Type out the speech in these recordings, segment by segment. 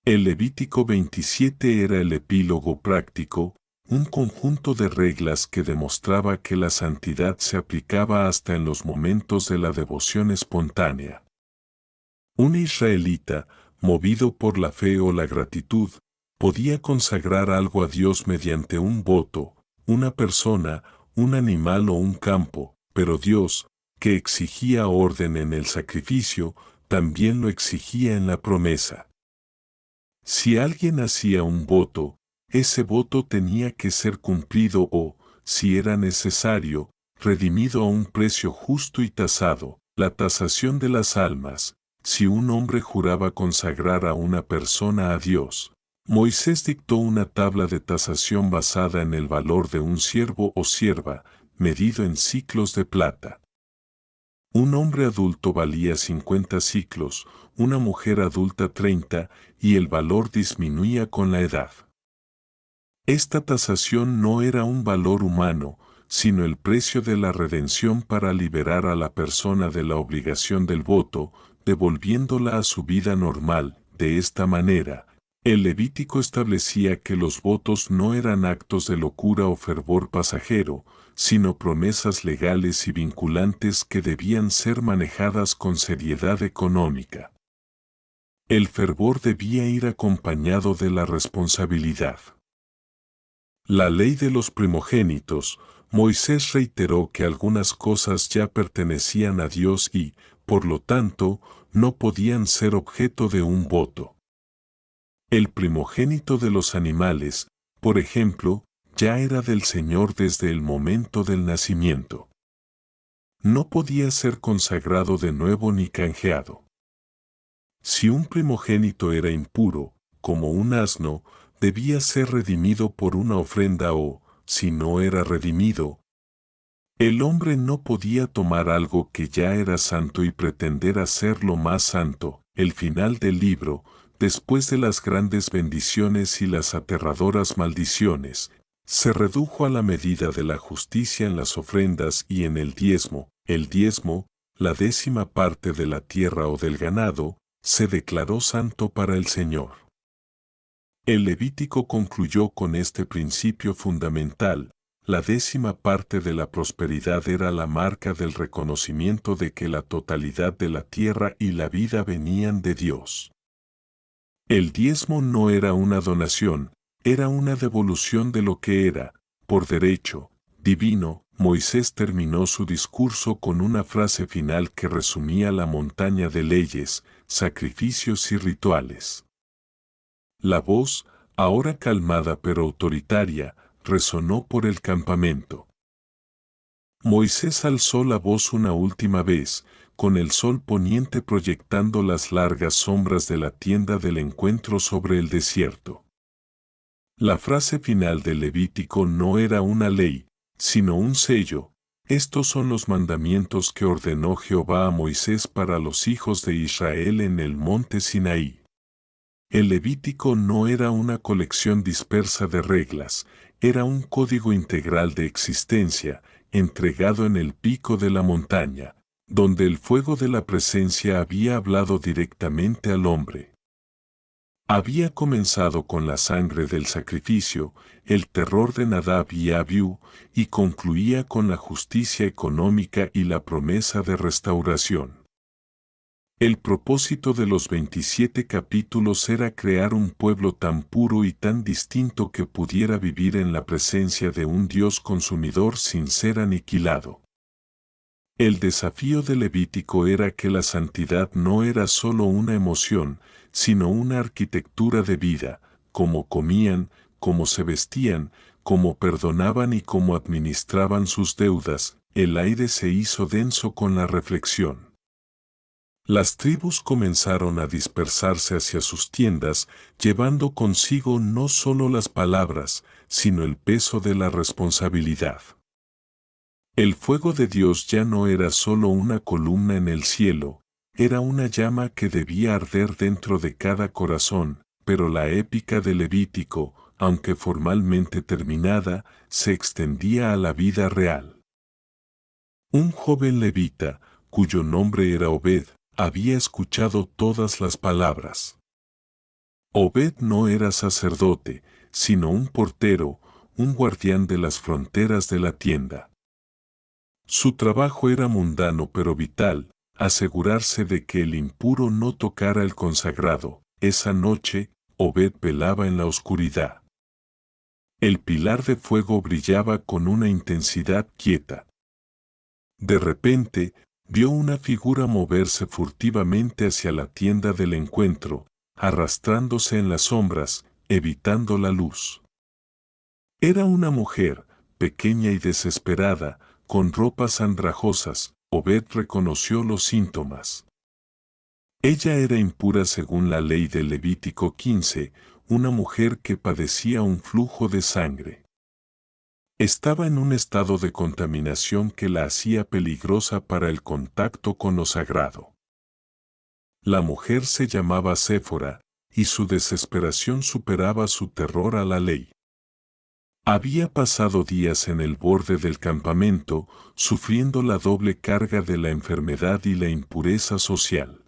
El Levítico 27 era el epílogo práctico, un conjunto de reglas que demostraba que la santidad se aplicaba hasta en los momentos de la devoción espontánea. Un israelita, movido por la fe o la gratitud, podía consagrar algo a Dios mediante un voto, una persona, un animal o un campo, pero Dios, que exigía orden en el sacrificio, también lo exigía en la promesa. Si alguien hacía un voto, ese voto tenía que ser cumplido o, si era necesario, redimido a un precio justo y tasado, la tasación de las almas. Si un hombre juraba consagrar a una persona a Dios, Moisés dictó una tabla de tasación basada en el valor de un siervo o sierva, medido en siclos de plata. Un hombre adulto valía 50 siclos, una mujer adulta 30, y el valor disminuía con la edad. Esta tasación no era un valor humano, sino el precio de la redención para liberar a la persona de la obligación del voto, devolviéndola a su vida normal. De esta manera, el Levítico establecía que los votos no eran actos de locura o fervor pasajero, sino promesas legales y vinculantes que debían ser manejadas con seriedad económica. El fervor debía ir acompañado de la responsabilidad. La ley de los primogénitos. Moisés reiteró que algunas cosas ya pertenecían a Dios y, por lo tanto, no podían ser objeto de un voto. El primogénito de los animales, por ejemplo, ya era del Señor desde el momento del nacimiento. No podía ser consagrado de nuevo ni canjeado. Si un primogénito era impuro, como un asno, debía ser redimido por una ofrenda o, si no era redimido, el hombre no podía tomar algo que ya era santo y pretender hacerlo más santo. El final del libro, después de las grandes bendiciones y las aterradoras maldiciones, se redujo a la medida de la justicia en las ofrendas y en el diezmo. El diezmo, la 10ª parte de la tierra o del ganado, se declaró santo para el Señor. El Levítico concluyó con este principio fundamental: la 10ª parte de la prosperidad era la marca del reconocimiento de que la totalidad de la tierra y la vida venían de Dios. El diezmo no era una donación, era una devolución de lo que era, por derecho divino. Moisés terminó su discurso con una frase final que resumía la montaña de leyes, sacrificios y rituales. La voz, ahora calmada pero autoritaria, resonó por el campamento. Moisés alzó la voz una última vez, con el sol poniente proyectando las largas sombras de la tienda del encuentro sobre el desierto. La frase final del Levítico no era una ley, sino un sello. Estos son los mandamientos que ordenó Jehová a Moisés para los hijos de Israel en el monte Sinaí. El Levítico no era una colección dispersa de reglas, era un código integral de existencia, entregado en el pico de la montaña, donde el fuego de la presencia había hablado directamente al hombre. Había comenzado con la sangre del sacrificio, el terror de Nadab y Abiú, y concluía con la justicia económica y la promesa de restauración. El propósito de los 27 capítulos era crear un pueblo tan puro y tan distinto que pudiera vivir en la presencia de un Dios consumidor sin ser aniquilado. El desafío de Levítico era que la santidad no era solo una emoción, sino una arquitectura de vida: cómo comían, cómo se vestían, cómo perdonaban y cómo administraban sus deudas. El aire se hizo denso con la reflexión. Las tribus comenzaron a dispersarse hacia sus tiendas, llevando consigo no solo las palabras, sino el peso de la responsabilidad. El fuego de Dios ya no era solo una columna en el cielo, era una llama que debía arder dentro de cada corazón, pero la épica de Levítico, aunque formalmente terminada, se extendía a la vida real. Un joven levita, cuyo nombre era Obed, había escuchado todas las palabras. Obed no era sacerdote, sino un portero, un guardián de las fronteras de la tienda. Su trabajo era mundano pero vital, asegurarse de que el impuro no tocara el consagrado. Esa noche, Obed velaba en la oscuridad. El pilar de fuego brillaba con una intensidad quieta. De repente, vio una figura moverse furtivamente hacia la tienda del encuentro, arrastrándose en las sombras, evitando la luz. Era una mujer, pequeña y desesperada, con ropas andrajosas. Obed reconoció los síntomas. Ella era impura según la ley de Levítico 15, una mujer que padecía un flujo de sangre. Estaba en un estado de contaminación que la hacía peligrosa para el contacto con lo sagrado. La mujer se llamaba Séfora, y su desesperación superaba su terror a la ley. Había pasado días en el borde del campamento, sufriendo la doble carga de la enfermedad y la impureza social.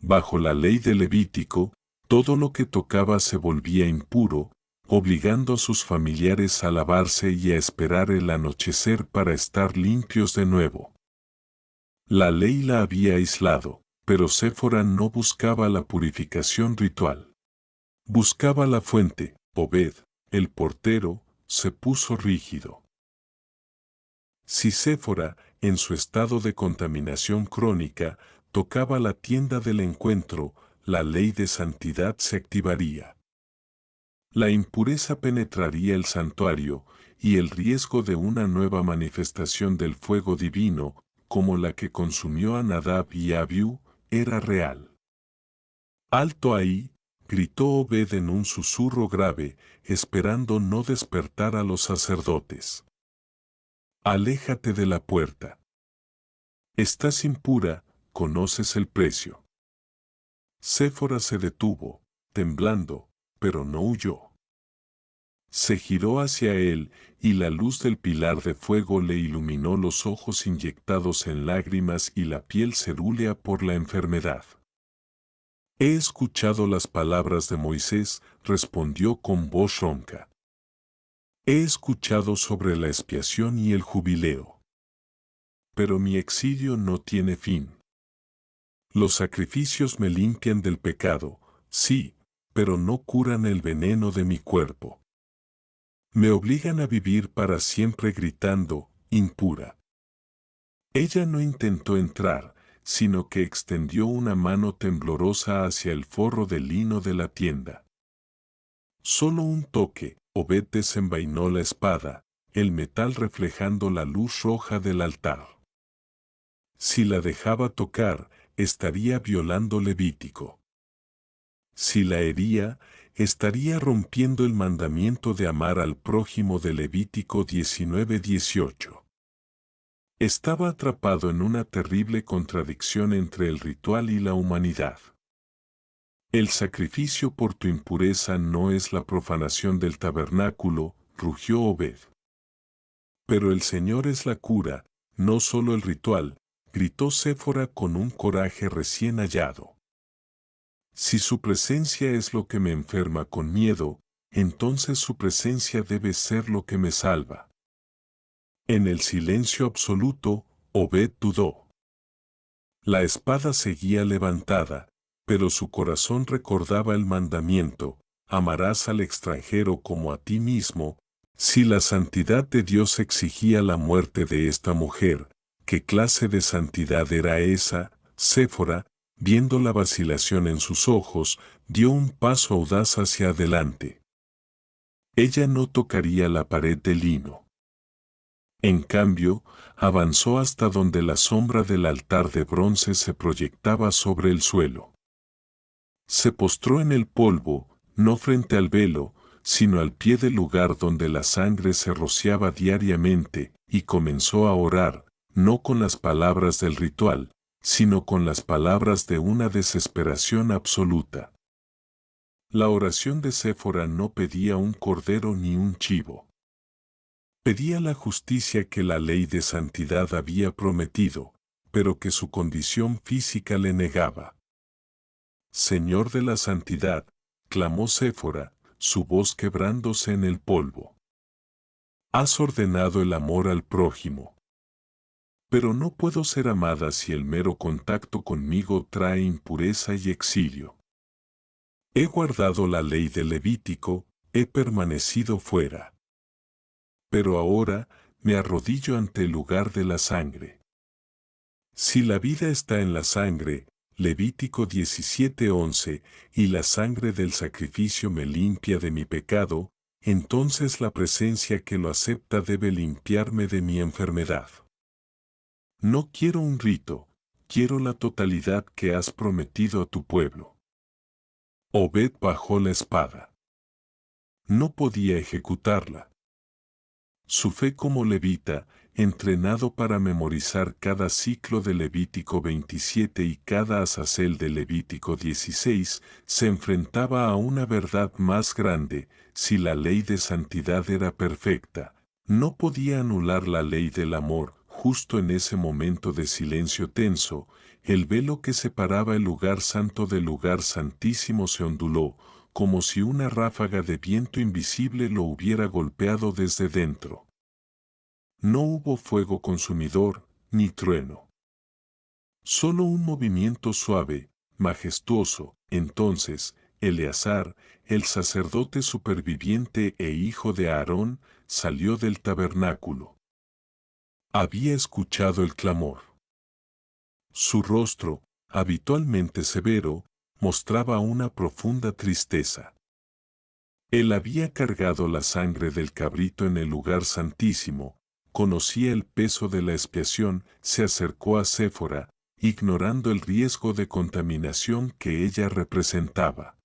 Bajo la ley de Levítico, todo lo que tocaba se volvía impuro, obligando a sus familiares a lavarse y a esperar el anochecer para estar limpios de nuevo. La ley la había aislado, pero Séfora no buscaba la purificación ritual. Buscaba la fuente. Obed, el portero, se puso rígido. Si Séfora, en su estado de contaminación crónica, tocaba la tienda del encuentro, la ley de santidad se activaría. La impureza penetraría el santuario, y el riesgo de una nueva manifestación del fuego divino, como la que consumió a Nadab y Abiú, era real. «¡Alto ahí!», gritó Obed en un susurro grave, esperando no despertar a los sacerdotes. «Aléjate de la puerta. Estás impura, conoces el precio». Séfora se detuvo, temblando, pero no huyó. Se giró hacia él, y la luz del pilar de fuego le iluminó los ojos inyectados en lágrimas y la piel cerúlea por la enfermedad. «He escuchado las palabras de Moisés», respondió con voz ronca. «He escuchado sobre la expiación y el jubileo. Pero mi exilio no tiene fin. Los sacrificios me limpian del pecado, sí, pero no curan el veneno de mi cuerpo. Me obligan a vivir para siempre gritando, impura». Ella no intentó entrar, sino que extendió una mano temblorosa hacia el forro de lino de la tienda. Solo un toque, Obed desenvainó la espada, el metal reflejando la luz roja del altar. Si la dejaba tocar, estaría violando Levítico. Si la hería, estaría rompiendo el mandamiento de amar al prójimo de Levítico 19:18. Estaba atrapado en una terrible contradicción entre el ritual y la humanidad. «El sacrificio por tu impureza no es la profanación del tabernáculo», rugió Obed. «Pero el Señor es la cura, no solo el ritual», gritó Séfora con un coraje recién hallado. «Si su presencia es lo que me enferma con miedo, entonces su presencia debe ser lo que me salva». En el silencio absoluto, Obed dudó. La espada seguía levantada, pero su corazón recordaba el mandamiento: «Amarás al extranjero como a ti mismo». Si la santidad de Dios exigía la muerte de esta mujer, ¿qué clase de santidad era esa? Séfora, viendo la vacilación en sus ojos, dio un paso audaz hacia adelante. Ella no tocaría la pared de lino. En cambio, avanzó hasta donde la sombra del altar de bronce se proyectaba sobre el suelo. Se postró en el polvo, no frente al velo, sino al pie del lugar donde la sangre se rociaba diariamente, y comenzó a orar, no con las palabras del ritual, sino con las palabras de una desesperación absoluta. La oración de Séfora no pedía un cordero ni un chivo. Pedía la justicia que la ley de santidad había prometido, pero que su condición física le negaba. «Señor de la santidad», clamó Séfora, su voz quebrándose en el polvo. Has ordenado el amor al prójimo. Pero no puedo ser amada si el mero contacto conmigo trae impureza y exilio. He guardado la ley del Levítico, he permanecido fuera. Pero ahora me arrodillo ante el lugar de la sangre. Si la vida está en la sangre, Levítico 17:11, y la sangre del sacrificio me limpia de mi pecado, entonces la presencia que lo acepta debe limpiarme de mi enfermedad. No quiero un rito, quiero la totalidad que has prometido a tu pueblo. Obed bajó la espada. No podía ejecutarla. Su fe como levita, entrenado para memorizar cada ciclo de Levítico 27 y cada azazel de Levítico 16, se enfrentaba a una verdad más grande: si la ley de santidad era perfecta, no podía anular la ley del amor. Justo en ese momento de silencio tenso, el velo que separaba el lugar santo del lugar santísimo se onduló, como si una ráfaga de viento invisible lo hubiera golpeado desde dentro. No hubo fuego consumidor, ni trueno. Solo un movimiento suave, majestuoso. Entonces, Eleazar, el sacerdote superviviente e hijo de Aarón, salió del tabernáculo. Había escuchado el clamor. Su rostro, habitualmente severo, mostraba una profunda tristeza. Él había cargado la sangre del cabrito en el lugar santísimo, conocía el peso de la expiación, se acercó a Séfora, ignorando el riesgo de contaminación que ella representaba.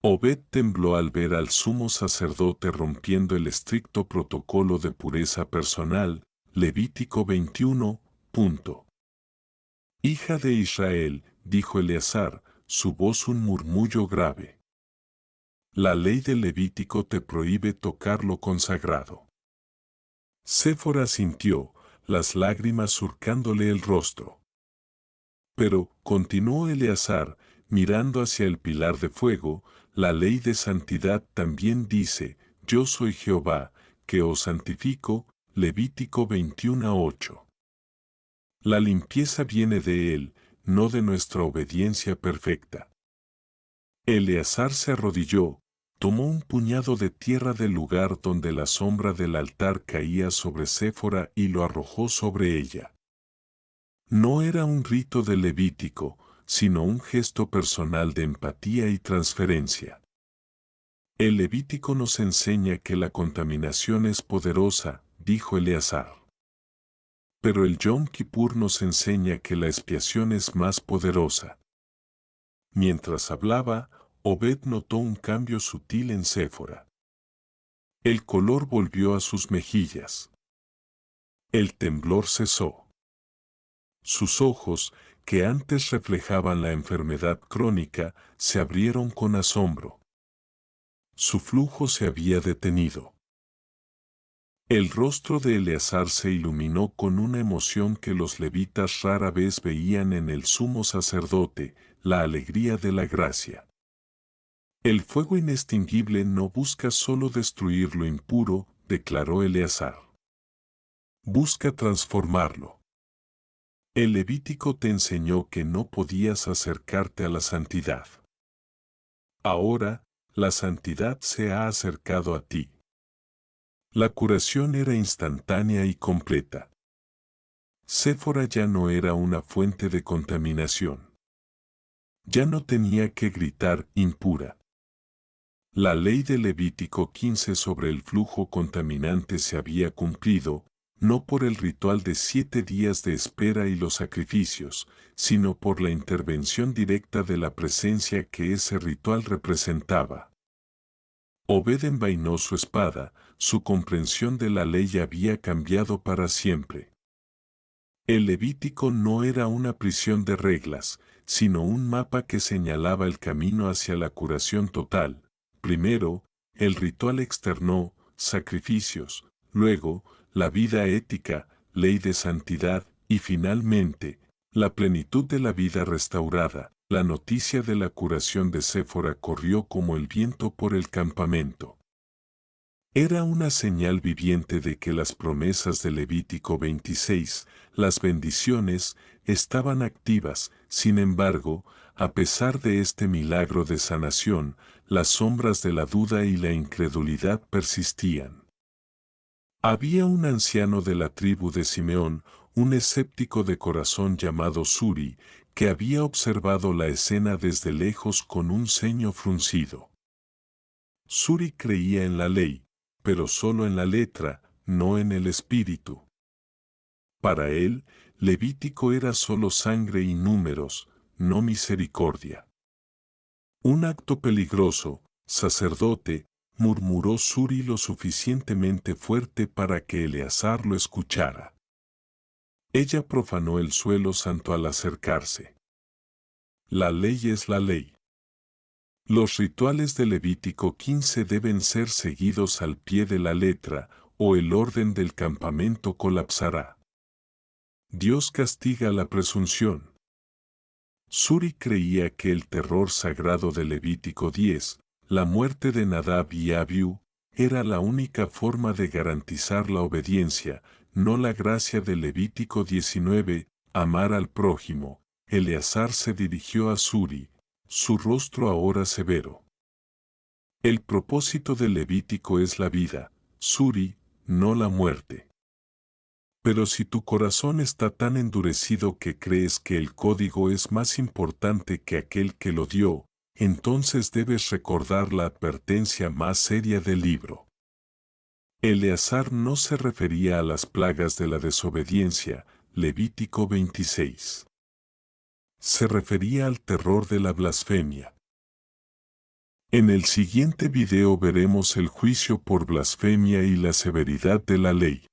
Obed tembló al ver al sumo sacerdote rompiendo el estricto protocolo de pureza personal, Levítico 21. Hija de Israel, dijo Eleazar, su voz un murmullo grave. La ley del Levítico te prohíbe tocar lo consagrado. Séfora sintió, las lágrimas surcándole el rostro. Pero, continuó Eleazar, mirando hacia el pilar de fuego, la ley de santidad también dice: yo soy Jehová, que os santifico, Levítico 21:8. La limpieza viene de él, no de nuestra obediencia perfecta. Eleazar se arrodilló, tomó un puñado de tierra del lugar donde la sombra del altar caía sobre Séfora y lo arrojó sobre ella. No era un rito del Levítico, sino un gesto personal de empatía y transferencia. El Levítico nos enseña que la contaminación es poderosa, dijo Eleazar. Pero el Yom Kippur nos enseña que la expiación es más poderosa. Mientras hablaba, Obed notó un cambio sutil en Séfora. El color volvió a sus mejillas. El temblor cesó. Sus ojos, que antes reflejaban la enfermedad crónica, se abrieron con asombro. Su flujo se había detenido. El rostro de Eleazar se iluminó con una emoción que los levitas rara vez veían en el sumo sacerdote: la alegría de la gracia. El fuego inextinguible no busca solo destruir lo impuro, declaró Eleazar. Busca transformarlo. El Levítico te enseñó que no podías acercarte a la santidad. Ahora, la santidad se ha acercado a ti. La curación era instantánea y completa. Séfora ya no era una fuente de contaminación. Ya no tenía que gritar impura. La ley de Levítico 15 sobre el flujo contaminante se había cumplido, no por el ritual de 7 días de espera y los sacrificios, sino por la intervención directa de la presencia que ese ritual representaba. Obed envainó su espada, su comprensión de la ley había cambiado para siempre. El Levítico no era una prisión de reglas, sino un mapa que señalaba el camino hacia la curación total. Primero, el ritual externo, sacrificios; luego, la vida ética, ley de santidad; y finalmente, la plenitud de la vida restaurada, La noticia de la curación de Séfora corrió como el viento por el campamento. Era una señal viviente de que las promesas de Levítico 26, las bendiciones, estaban activas. Sin embargo, a pesar de este milagro de sanación, las sombras de la duda y la incredulidad persistían. Había un anciano de la tribu de Simeón, un escéptico de corazón llamado Suri, que había observado la escena desde lejos con un ceño fruncido. Suri creía en la ley, pero solo en la letra, no en el espíritu. Para él, Levítico era solo sangre y números, no misericordia. Un acto peligroso, sacerdote, murmuró Suri lo suficientemente fuerte para que Eleazar lo escuchara. Ella profanó el suelo santo al acercarse. La ley es la ley. Los rituales de Levítico 15 deben ser seguidos al pie de la letra, o el orden del campamento colapsará. Dios castiga la presunción. Suri creía que el terror sagrado de Levítico 10, la muerte de Nadab y Abiú, era la única forma de garantizar la obediencia, no la gracia de Levítico 19, amar al prójimo. Eleazar se dirigió a Suri, su rostro ahora severo. El propósito del Levítico es la vida, Suri, no la muerte. Pero si tu corazón está tan endurecido que crees que el código es más importante que aquel que lo dio, entonces debes recordar la advertencia más seria del libro. Eleazar no se refería a las plagas de la desobediencia, Levítico 26. Se refería al terror de la blasfemia. En el siguiente video veremos el juicio por blasfemia y la severidad de la ley.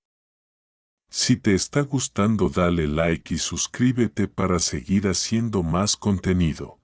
Si te está gustando dale like y suscríbete para seguir haciendo más contenido.